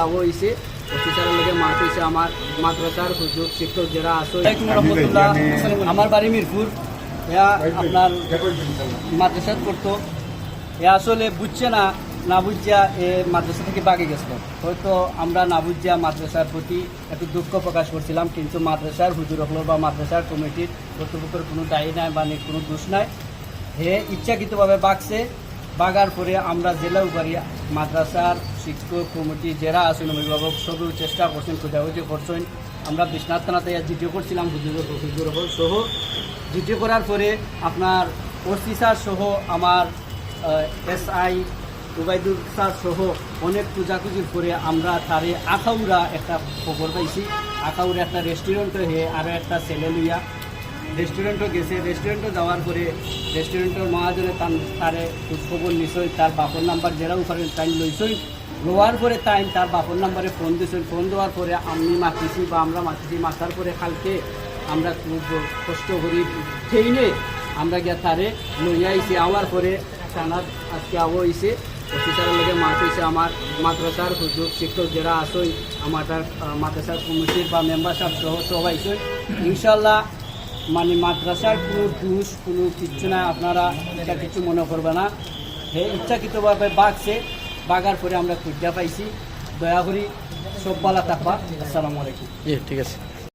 আবো হয়েছে অফিসারের লগে মাছ হয়েছে আমার মাদ্রাসার হুজুর শিক্ষক যারা আছে আমার বাড়ি মিরপুর আপনার মাদ্রাসা করতো আসলে বুঝছে না বুঝিয়া মাদ্রাসা থেকে বাগে গেছিল হয়তো আমরা না বুঝিয়া মাদ্রাসার প্রতি একটু দুঃখ প্রকাশ করছিলাম কিন্তু মাদ্রাসার হুজুর হলো বা মাদ্রাসার কমিটির কর্তৃপক্ষের কোনো দায়ী নাই বা কোনো দোষ নাই হে ইচ্ছাকৃতভাবে বাগছে বাগার পরে আমরা জেলা উপারি মাদ্রাসার শিক্ষক কমিটি যারা আছেন অভিভাবক সবই চেষ্টা করছেন খোঁজাখুঁজি করছেন আমরা বিশ্বনাথ থানাতে জিডিও করছিলাম হুজুর সহ জিডিও করার পরে আপনার ওসি স্যার সহ আমার SI উবাইদুল স্যার সহ অনেক খোঁজাখুঁজির করে আমরা তারে আখাউড়া একটা খবর পাইছি আখাউড়া একটা রেস্টুরেন্টে হে আরও একটা ছেলে লইয়া রেস্টুরেন্টও গেছে রেস্টুরেন্টও যাওয়ার পরে রেস্টুরেন্টের মহাজনে তারে খোঁজখবর নিছই তার বাপর নাম্বার যেটা উপরে টাইম লইছই লোয়ার পরে টাইম তার বাপর নাম্বারে ফোন দিয়েছেন ফোন দেওয়ার পরে আমি মাতিছি বা আমরা মাতিছি মাতার পরে কালকে আমরা খুব কষ্ট করি ট্রেনে আমরা গিয়ে তারে লইয়া আইছি আওয়ার পরে থানার আজকে আবো হয়েছে অফিসারের লগে মাছ হয়েছে আমার মাদ্রাসার হুজুর শিক্ষক যারা আছে আমার মাদ্রাসার কমিটির বা মেম্বারশিপ সহ সবাই ইনশাল্লাহ মানে মাদ্রাসার কোনো দোষ কোনো কিচ্ছু না আপনারা এটা কিছু মনে করবে না হে ইচ্ছাকৃতভাবে বাগছে বাগার পরে আমরা খুঁজা পাইছি দয়া করি সব বালা থাকবা আসসালামু আলাইকুম ঠিক আছে।